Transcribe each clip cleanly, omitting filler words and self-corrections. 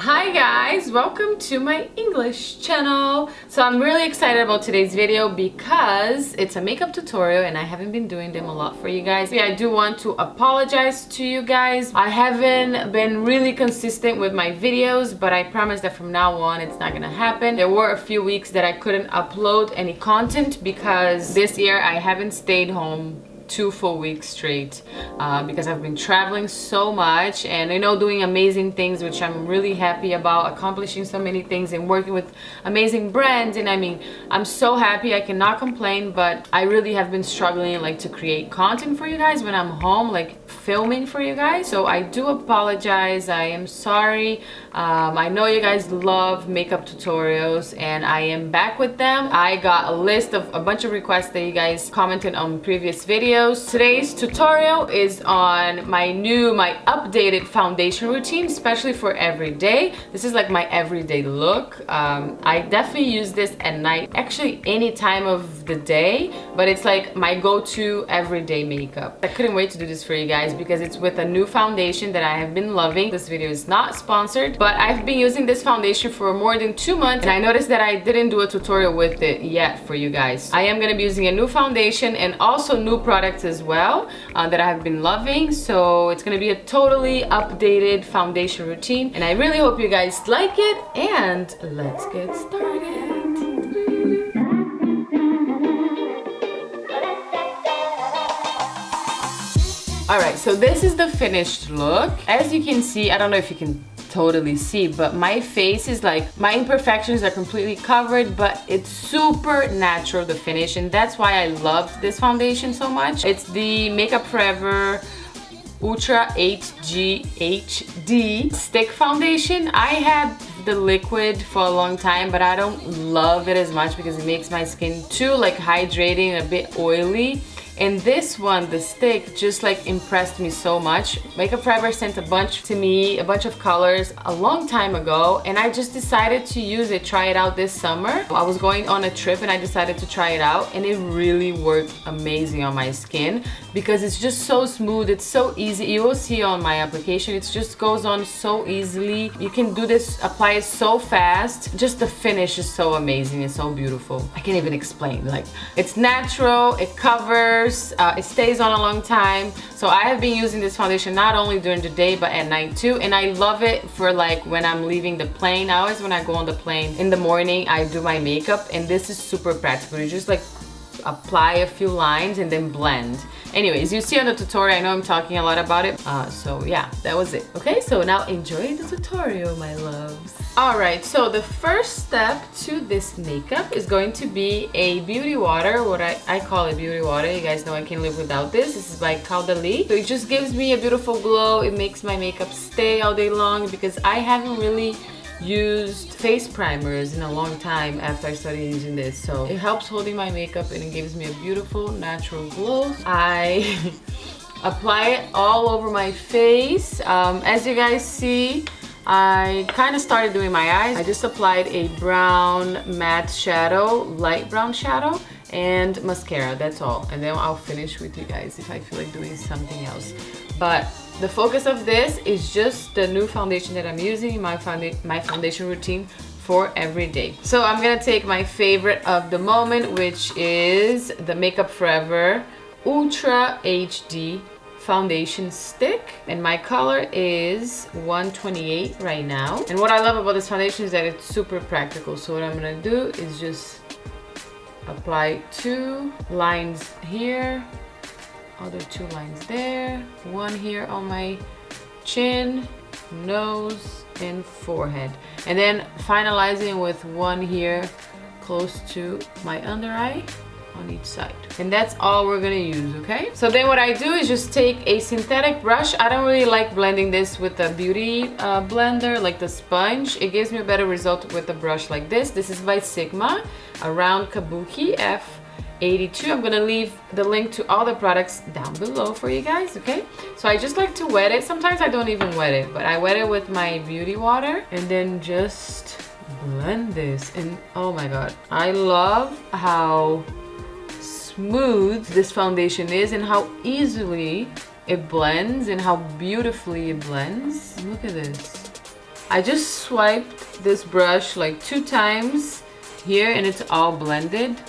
Hi guys, welcome to my English channel. So I'm really excited about today's video because it's a makeup tutorial and I haven't been doing them a lot for you guys. I do want to apologize to you guys. I haven't been really consistent with my videos, but I promise that from now on it's not gonna happen. There were a few weeks that I couldn't upload any content because this year I haven't stayed home 2 full weeks straight because I've been traveling so much and doing amazing things, which I'm really happy about, accomplishing so many things and working with amazing brands. And I mean, I'm so happy, I cannot complain, but I really have been struggling to create content for you guys when I'm home, filming for you guys. So I do apologize, I am sorry. I know you guys love makeup tutorials and I am back with them. I got a list of a bunch of requests that you guys commented on previous videos. Today's tutorial is on my updated foundation routine, especially for every day. This is like my everyday look. I definitely use this at night, actually any time of the day, but it's like my go-to everyday makeup. I couldn't wait to do this for you guys because it's with a new foundation that I have been loving. This video is not sponsored, but I've been using this foundation for more than 2 months and I noticed that I didn't do a tutorial with it yet for you guys. I am gonna be using a new foundation and also new products as well that I have been loving. So it's gonna be a totally updated foundation routine and I really hope you guys like it, and let's get started. Alright, so this is the finished look. As you can see, I don't know if you can totally see, but my face is my imperfections are completely covered, but it's super natural, the finish, and that's why I loved this foundation so much. It's the Makeup Forever Ultra HG HD stick foundation. I had the liquid for a long time, but I don't love it as much because it makes my skin too hydrating and a bit oily. And this one, the stick, just impressed me so much. Makeup Forever sent a bunch to me, a bunch of colors a long time ago, and I just decided to use it, try it out this summer. I was going on a trip and I decided to try it out, and it really worked amazing on my skin because it's just so smooth, it's so easy. You will see on my application, it just goes on so easily. You can do this, apply it so fast. Just the finish is so amazing, it's so beautiful. I can't even explain. It's natural, it covers, it stays on a long time. So I have been using this foundation not only during the day but at night too, and I love it for when I'm leaving the plane. I always, when I go on the plane in the morning, I do my makeup, and this is super practical. You just apply a few lines and then blend. Anyways, you see on the tutorial, I know I'm talking a lot about it, so yeah, that was it. Okay, so now enjoy the tutorial, my loves. Alright, so the first step to this makeup is going to be a beauty water, what I call a beauty water. You guys know I can't live without this. This is by Coelho. So it just gives me a beautiful glow. It makes my makeup stay all day long because I haven't really used face primers in a long time after I started using this, so it helps holding my makeup and it gives me a beautiful natural glow. I apply it all over my face. As you guys see, I kind of started doing my eyes. I just applied a brown matte shadow, light brown shadow, and mascara, that's all, and then I'll finish with you guys if I feel like doing something else. But the focus of this is just the new foundation that I'm using, my foundation routine for every day. So I'm gonna take my favorite of the moment, which is the Makeup Forever Ultra HD foundation stick, and my color is 128 right now. And what I love about this foundation is that it's super practical. So what I'm gonna do is just apply 2 lines here, other 2 lines there, 1 here on my chin, nose, and forehead, and then finalizing with 1 here close to my under eye on each side. And that's all we're gonna use, okay? So then what I do is just take a synthetic brush. I don't really like blending this with a beauty blender like the sponge. It gives me a better result with a brush like this. This is by Sigma, a round kabuki F82. I'm gonna leave the link to all the products down below for you guys, okay? So I just like to wet it. Sometimes I don't even wet it, but I wet it with my beauty water and then just blend this. And oh my god, I love how smooth this foundation is and how easily it blends and how beautifully it blends. Look at this. I just swiped this brush like 2 times here and it's all blended.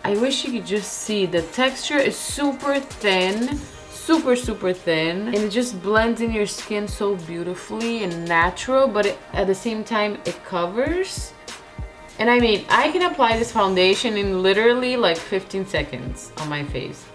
I wish you could just see the texture is super thin, super thin, and it just blends in your skin so beautifully and natural, but at the same time it covers. And I mean, I can apply this foundation in literally like 15 seconds on my face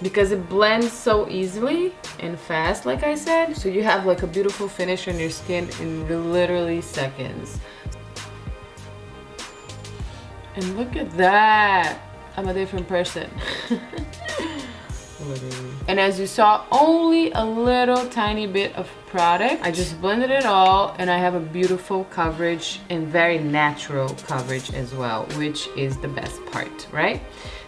because it blends so easily and fast, like I said. So you have like a beautiful finish on your skin in literally seconds. And look at that. I'm a different person. And as you saw, only a little tiny bit of product. I just blended it all and I have a beautiful coverage and very natural coverage as well, which is the best part, right?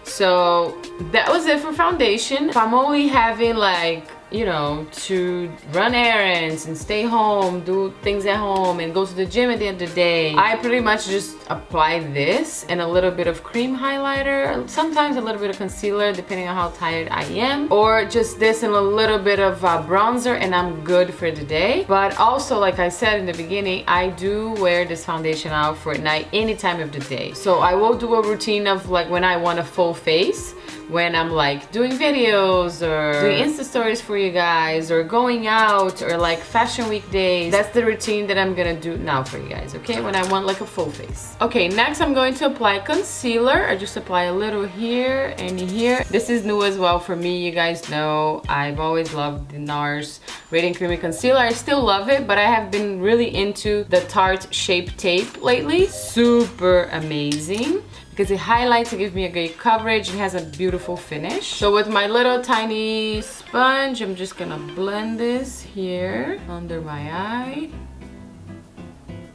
So that was it for foundation. If I'm only having like, you know, to run errands and stay home, do things at home and go to the gym at the end of the day, I pretty much just apply this and a little bit of cream highlighter, sometimes a little bit of concealer depending on how tired I am, or just this and a little bit of bronzer and I'm good for the day. But also, like I said in the beginning, I do wear this foundation out for at night any time of the day. So I will do a routine of like when I want a full face, when I'm like doing videos or doing Insta stories for you guys or going out or like fashion week days. That's the routine that I'm gonna do now for you guys, okay? When I want like a full face. Okay, next I'm going to apply concealer. I just apply a little here and here. This is new as well for me. You guys know I've always loved the NARS Radiant Creamy Concealer. I still love it, but I have been really into the Tarte Shape Tape lately. Super amazing, because it highlights, it gives me a great coverage, it has a beautiful finish. So with my little tiny sponge, I'm just gonna blend this here under my eye.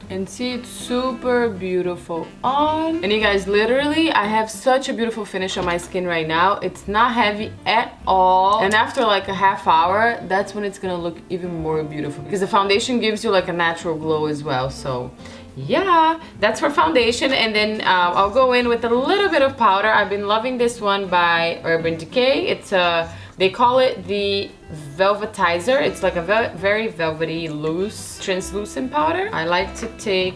And see, it's super beautiful on. And you guys, literally, I have such a beautiful finish on my skin right now. It's not heavy at all. And after like a half hour, that's when it's gonna look even more beautiful, because the foundation gives you like a natural glow as well. So yeah, that's for foundation. And then I'll go in with a little bit of powder. I've been loving this one by Urban Decay. It's they call it the Velvetizer. It's like a very velvety, loose, translucent powder. I like to take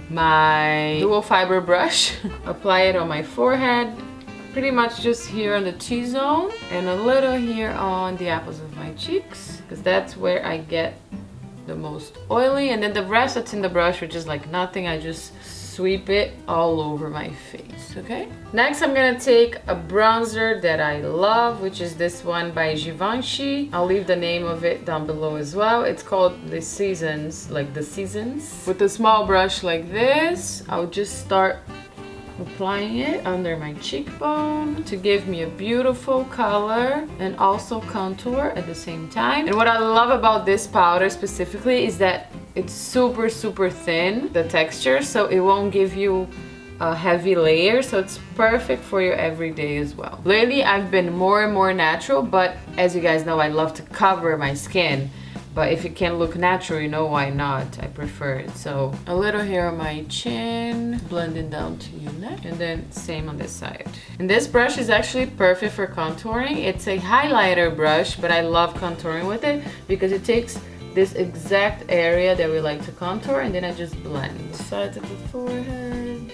my dual fiber brush, apply it on my forehead, pretty much just here on the T-zone, and a little here on the apples of my cheeks, because that's where I get the most oily. And then the rest that's in the brush, which is like nothing, I just sweep it all over my face, okay? Next, I'm gonna take a bronzer that I love, which is this one by Givenchy. I'll leave the name of it down below as well. It's called The Seasons, like The Seasons. With a small brush like this, I'll just start applying it under my cheekbone to give me a beautiful color and also contour at the same time. And what I love about this powder specifically is that it's super thin, the texture, so it won't give you a heavy layer, so it's perfect for your everyday as well. Lately I've been more and more natural, but as you guys know, I love to cover my skin. But if it can look natural, you know, why not? I prefer it. So a little here on my chin, blending down to your neck, and then same on this side. And this brush is actually perfect for contouring. It's a highlighter brush, but I love contouring with it because it takes this exact area that we like to contour, and then I just blend sides of the forehead.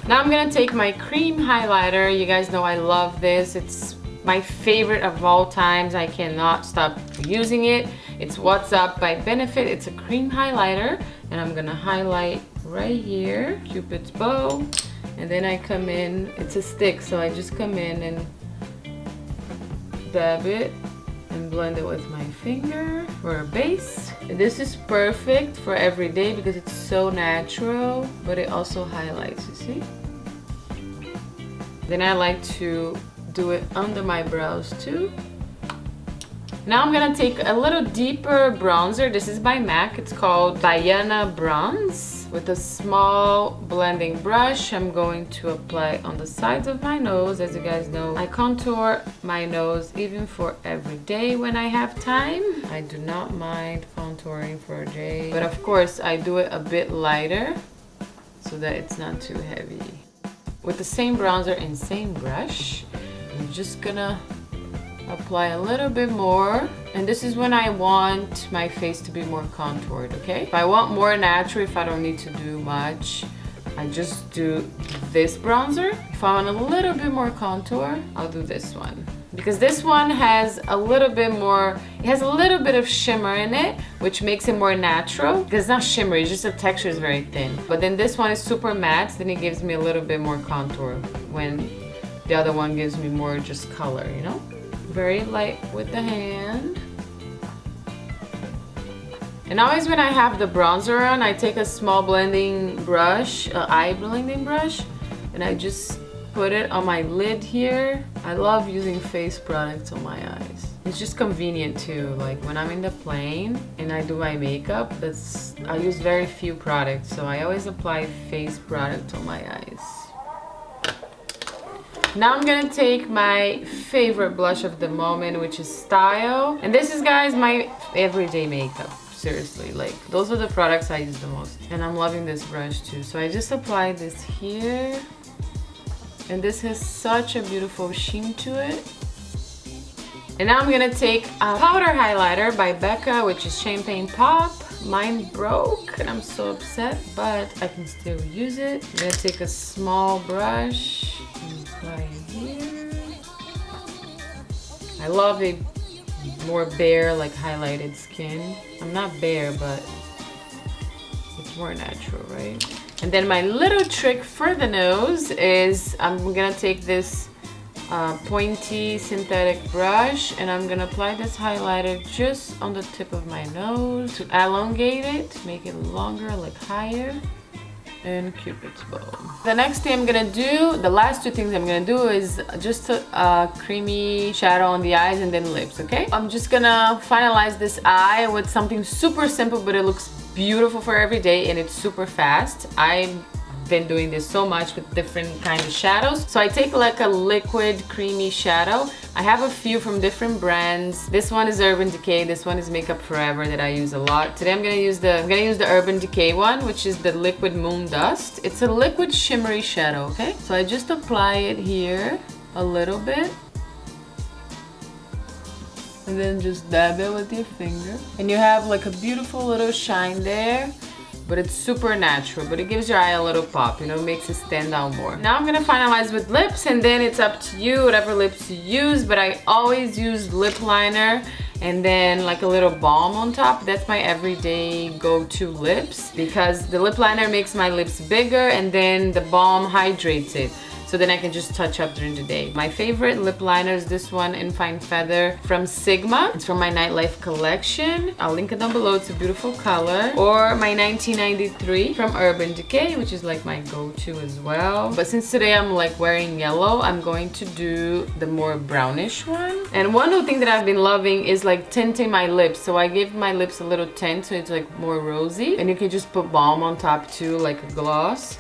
Now I'm gonna take my cream highlighter. You guys know I love this. It's my favorite of all times. I cannot stop using it. It's What's Up by Benefit. It's a cream highlighter, and I'm gonna highlight right here, Cupid's bow, and then I come in. It's a stick, so I just come in and dab it and blend it with my finger for a base. And this is perfect for every day because it's so natural, but it also highlights, you see? Then I like to do it under my brows too. Now I'm gonna take a little deeper bronzer. This is by MAC. It's called Diana Bronze. With a small blending brush, I'm going to apply on the sides of my nose. As you guys know, I contour my nose even for every day when I have time. I do not mind contouring for a day, but of course I do it a bit lighter so that it's not too heavy. With the same bronzer and same brush, I'm just gonna apply a little bit more. And this is when I want my face to be more contoured, okay? If I want more natural, if I don't need to do much, I just do this bronzer. If I want a little bit more contour, I'll do this one. Because this one has a little bit more, it has a little bit of shimmer in it, which makes it more natural. Because it's not shimmery, it's just the texture is very thin. But then this one is super matte, then it gives me a little bit more contour when the other one gives me more just color, you know? Very light with the hand. And always when I have the bronzer on, I take a small blending brush, eye blending brush, and I just put it on my lid here. I love using face products on my eyes. It's just convenient too. Like when I'm in the plane and I do my makeup, I use very few products, so I always apply face product on my eyes. Now I'm gonna take my favorite blush of the moment, which is Style. And this is, guys, my everyday makeup. Seriously, like those are the products I use the most. And I'm loving this brush too. So I just apply this here. And this has such a beautiful sheen to it. And now I'm gonna take a powder highlighter by Becca, which is Champagne Pop. Mine broke and I'm so upset, but I can still use it. I'm gonna take a small brush and apply it here. I love a more bare, like highlighted skin. I'm not bare, but it's more natural, right? And then my little trick for the nose is I'm gonna take this pointy synthetic brush and I'm gonna apply this highlighter just on the tip of my nose to elongate it, make it longer, like higher, and Cupid's bow. The next thing I'm gonna do, the last two things I'm gonna do is just a creamy shadow on the eyes and then lips, okay? I'm just gonna finalize this eye with something super simple, but it looks beautiful for every day and it's super fast. I've been doing this so much with different kinds of shadows. So I take like a liquid creamy shadow. I have a few from different brands. This one is Urban Decay, this one is Makeup Forever that I use a lot. Today I'm gonna use the Urban Decay one, which is the Liquid Moon Dust. It's a liquid shimmery shadow, okay? So I just apply it here a little bit. And then just dab it with your finger. And you have like a beautiful little shine there, but it's super natural, but it gives your eye a little pop, you know, makes it stand out more. Now I'm gonna finalize with lips, and then it's up to you, whatever lips you use, but I always use lip liner and then like a little balm on top. That's my everyday go-to lips, because the lip liner makes my lips bigger and then the balm hydrates it. So then I can just touch up during the day. My favorite lip liner is this one in Fine Feather from Sigma. It's from my Nightlife collection. I'll link it down below. It's a beautiful color. Or my 1993 from Urban Decay, which is like my go-to as well. But since today I'm like wearing yellow, I'm going to do the more brownish one. And one new thing that I've been loving is like tinting my lips. So I give my lips a little tint so it's like more rosy. And you can just put balm on top too, like a gloss.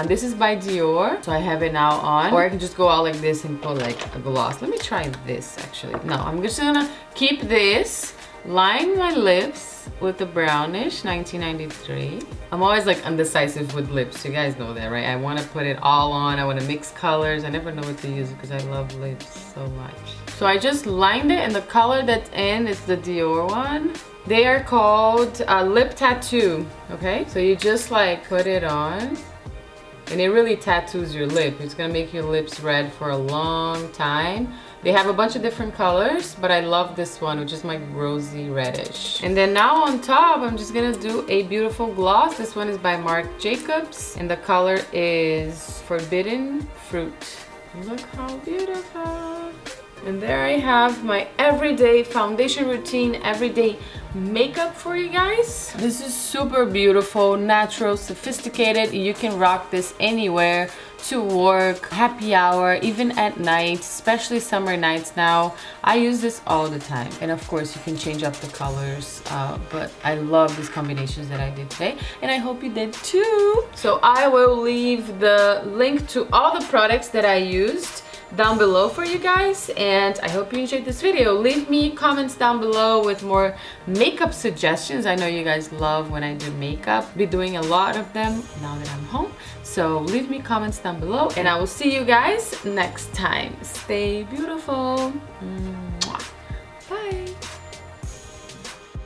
This is by Dior, so I have it now on. Or I can just go out like this and put like a gloss. Let me try this actually. No, I'm just gonna keep this, line my lips with the brownish 1993. I'm always like undecisive with lips, you guys know that, right? I want to put it all on, I want to mix colors. I never know what to use because I love lips so much. So I just lined it, and the color that's in is the Dior one. They are called Lip Tattoo, okay? So you just like put it on. And it really tattoos your lip. It's gonna make your lips red for a long time. They have a bunch of different colors, but I love this one, which is my rosy reddish. And then now on top, I'm just gonna do a beautiful gloss. This one is by Marc Jacobs, and the color is Forbidden Fruit. Look how beautiful. And there I have my everyday foundation routine, everyday makeup for you guys. This is super beautiful, natural, sophisticated. You can rock this anywhere, to work, happy hour, even at night, especially summer nights now. I use this all the time. And of course you can change up the colors, but I love these combinations that I did today, and I hope you did too. So I will leave the link to all the products that I used down below for you guys, and I hope you enjoyed this video. Leave me comments down below with more makeup suggestions. I know you guys love when I do makeup. Be doing a lot of them now that I'm home, so leave me comments down below, and I will see you guys next time. Stay beautiful.